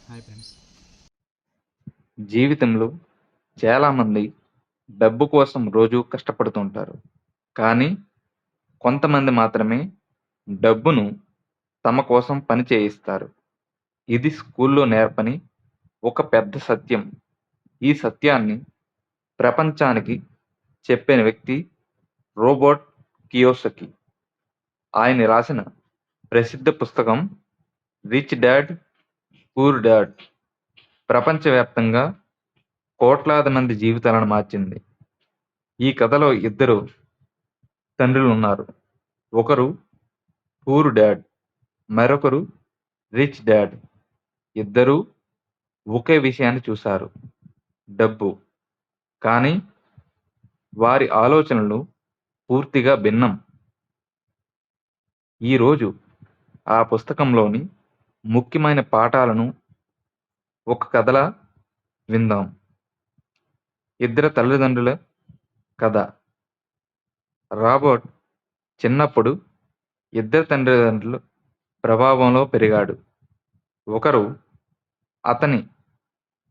Hi friends. జీవితంలో చాలామంది డబ్బు కోసం రోజూ కష్టపడుతుంటారు. కానీ కొంతమంది మాత్రమే డబ్బును తమ కోసం పని చేయిస్తారు. ఇది స్కూల్లో నేర్పని ఒక పెద్ద సత్యం. ఈ సత్యాన్ని ప్రపంచానికి చెప్పిన వ్యక్తి రోబర్ట్ కియోసకి. ఆయన రాసిన ప్రసిద్ధ పుస్తకం 'రిచ్ డాడ్ పూర్ డాడ్' ప్రపంచవ్యాప్తంగా కోట్లాది మంది జీవితాలను మార్చింది. ఈ కథలో ఇద్దరు తండ్రులున్నారు. ఒకరు పూర్ డాడ్, మరొకరు రిచ్ డాడ్. ఇద్దరూ ఒకే విషయాన్ని చూశారు, డబ్బు. కానీ వారి ఆలోచనలు పూర్తిగా భిన్నం. ఈరోజు ఆ పుస్తకంలోని ముఖ్యమైన పాఠాలను ఒక కథలా విందాం. ఇద్దరు తల్లిదండ్రుల కథ. రాబర్ట్ చిన్నప్పుడు ఇద్దరు తల్లిదండ్రుల ప్రభావంలో పెరిగాడు. ఒకరు అతని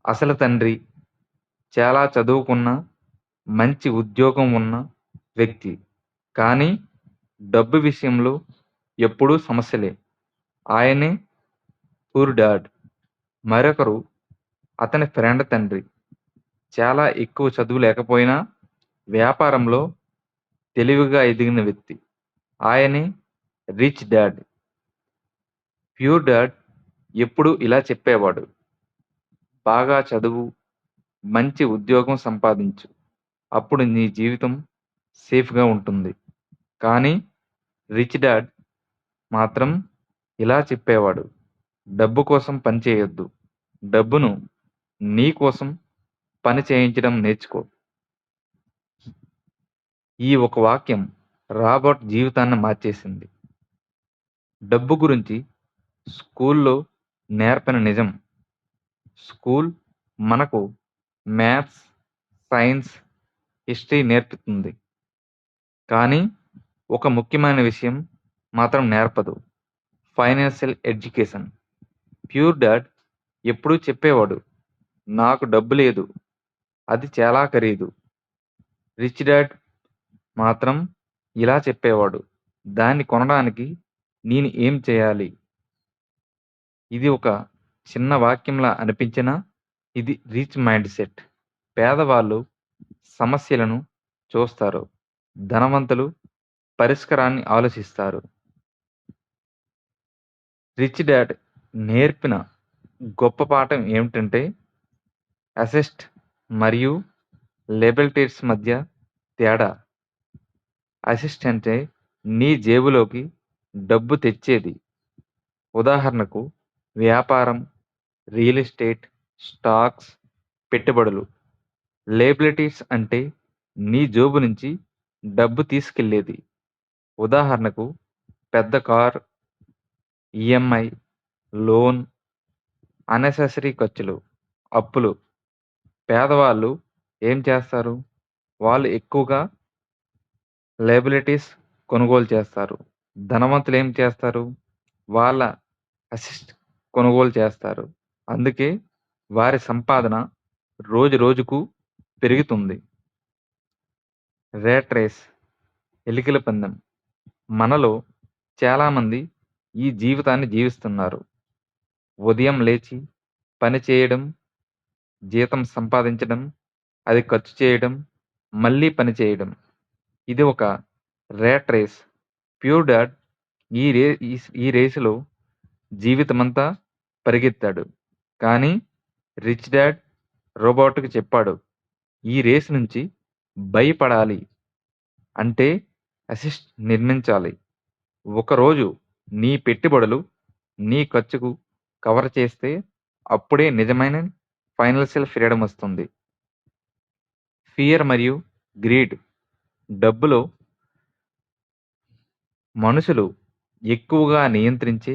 అసలు తండ్రి, చాలా చదువుకున్న, మంచి ఉద్యోగం ఉన్న వ్యక్తి. కానీ డబ్బు విషయంలో ఎప్పుడూ సమస్యలే. ఆయనే పూర్ డాడ్. మరొకరు అతని ఫ్రెండ్ తండ్రి, చాలా ఎక్కువ చదువు లేకపోయినా వ్యాపారంలో తెలివిగా ఎదిగిన వ్యక్తి. ఆయనే రిచ్ డాడ్. ప్యూర్ డాడ్ ఎప్పుడూ ఇలా చెప్పేవాడు, బాగా చదువు, మంచి ఉద్యోగం సంపాదించు, అప్పుడు నీ జీవితం సేఫ్గా ఉంటుంది. కానీ రిచ్ డాడ్ మాత్రం ఇలా చెప్పేవాడు, డబ్బు కోసం పని చేయొద్దు, డబ్బును నీ కోసం పని చేయించడం నేర్చుకో. ఈ ఒక వాక్యం రాబర్ట్ జీవితాన్ని మార్చేసింది. డబ్బు గురించి స్కూల్లో నేర్పని నిజం. స్కూల్ మనకు మ్యాథ్స్, సైన్స్, హిస్టరీ నేర్పుతుంది. కానీ ఒక ముఖ్యమైన విషయం మాత్రం నేర్పదు, ఫైనాన్షియల్ ఎడ్యుకేషన్. ప్యూర్ డాడ్ ఎప్పుడూ చెప్పేవాడు, నాకు డబ్బు లేదు, అది చాలా ఖరీదు. రిచ్ డాడ్ మాత్రం ఇలా చెప్పేవాడు, దాన్ని కొనడానికి నేను ఏం చేయాలి? ఇది ఒక చిన్న వాక్యంలా అనిపించినా ఇది రిచ్ మైండ్ సెట్. పేదవాళ్ళు సమస్యలను చూస్తారు, ధనవంతులు పరిష్కారాన్ని ఆలోచిస్తారు. రిచ్ డాడ్ నేర్పిన గొప్ప పాఠం ఏమిటంటే, అసెస్ట్ మరియు లెబిలిటీస్ మధ్య తేడా. అసెస్ట్ అంటే నీ జేబులోకి డబ్బు తెచ్చేది. ఉదాహరణకు వ్యాపారం, రియల్ ఎస్టేట్, స్టాక్స్, పెట్టుబడులు. లయబిలిటీస్ అంటే నీ జేబు నుంచి డబ్బు తీసుకెళ్లేది. ఉదాహరణకు పెద్ద కార్, ఈఎంఐ, లోన్, అన్నెసెసరీ ఖర్చులు, అప్పులు. పేదవాళ్ళు ఏం చేస్తారు? వాళ్ళు ఎక్కువగా లయబిలిటీస్ కొనుగోలు చేస్తారు. ధనవంతులు ఏం చేస్తారు? వాళ్ళ అసెస్ట్ కొనుగోలు చేస్తారు. అందుకే వారి సంపాదన రోజు రోజుకు పెరుగుతుంది. రేట్ రేస్, ఎలికల పందెం. మనలో చాలామంది ఈ జీవితాన్ని జీవిస్తున్నారు. ఉదయం లేచి పని చేయడం, జీతం సంపాదించడం, అది ఖర్చు చేయడం, మళ్ళీ పని చేయడం. ఇది ఒక రేట్ రేస్. ప్యూర్ డాడ్ ఈ రే ఈ ఈ రేసులో జీవితమంతా పరిగెత్తాడు. కానీ రిచ్ డాడ్ రోబోట్‌కి చెప్పాడు, ఈ రేస్ నుంచి భయపడాలి. అంటే అసిస్ట్ నిర్మించాలి. ఒకరోజు నీ పెట్టుబడులు నీ ఖర్చుకు కవర్ చేస్తే అప్పుడే నిజమైన ఫైనాన్షియల్ ఫ్రీడమ్ వస్తుంది. ఫియర్ మరియు గ్రీడ్. డబ్బులో మనుషులు ఎక్కువగా నియంత్రించే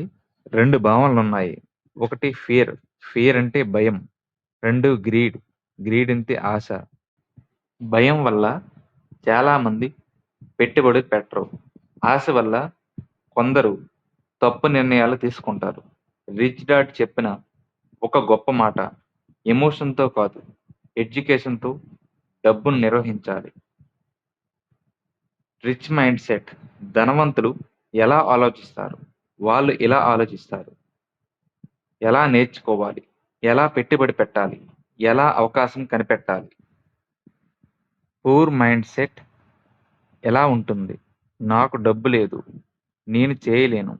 2 భావనలున్నాయి. ఒకటి ఫియర్. ఫియర్ అంటే భయం. 2 గ్రీడ్. గ్రీడ్ అంటే ఆశ. భయం వల్ల చాలామంది పెట్టుబడి పెట్టరు. ఆశ వల్ల కొందరు తప్పు నిర్ణయాలు తీసుకుంటారు. రిచ్ డాడ్ చెప్పిన ఒక గొప్ప మాట. ఎమోషన్‌తో కాదు, ఎడ్యుకేషన్‌తో డబ్బును నిర్వహించాలి. Rich mind set. ధనవంతులు ఎలా ఆలోచిస్తారు? వాళ్ళు ఇలా ఆలోచిస్తారు. ఎలా నేర్చుకోవాలి? ఎలా పెట్టుబడి పెట్టాలి? ఎలా అవకాశం కనిపెట్టాలి? పూర్ మైండ్ సెట్ ఎలా ఉంటుంది? నాకు డబ్బు లేదు. నేను చేయలేను.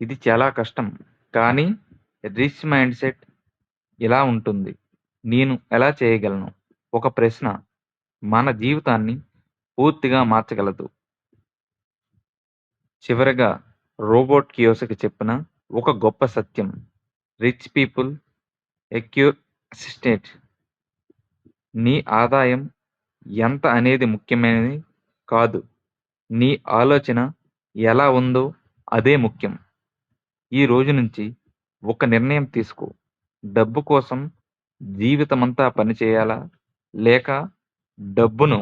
ఇది చాలా కష్టం. కానీ రిచ్ మైండ్ సెట్ ఇలా ఉంటుంది. నేను ఎలా చేయగలను? ఒక ప్రశ్న మన జీవితాన్ని పూర్తిగా మార్చగలదు. చివరగా రోబోట్ కియోసకి చెప్పిన ఒక గొప్ప సత్యం. Rich people acquire assistant. నీ ఆదాయం ఎంత అనేది ముఖ్యమైనది కాదు. నీ ఆలోచన ఎలా ఉందో అదే ముఖ్యం. ఈ రోజు నుంచి ఒక నిర్ణయం తీసుకో. డబ్బు కోసం జీవితమంతా పనిచేయాలా? లేక డబ్బును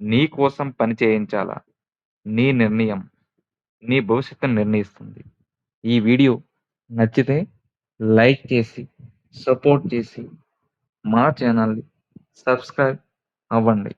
నీ కోసం పని చేయించాలా? నీ నిర్ణయం నీ భవిష్యత్తును నిర్ణయిస్తుంది. ఈ వీడియో నచ్చితే లైక్ చేసి, సపోర్ట్ చేసి మా ఛానల్‌ని సబ్స్క్రైబ్ అవ్వండి.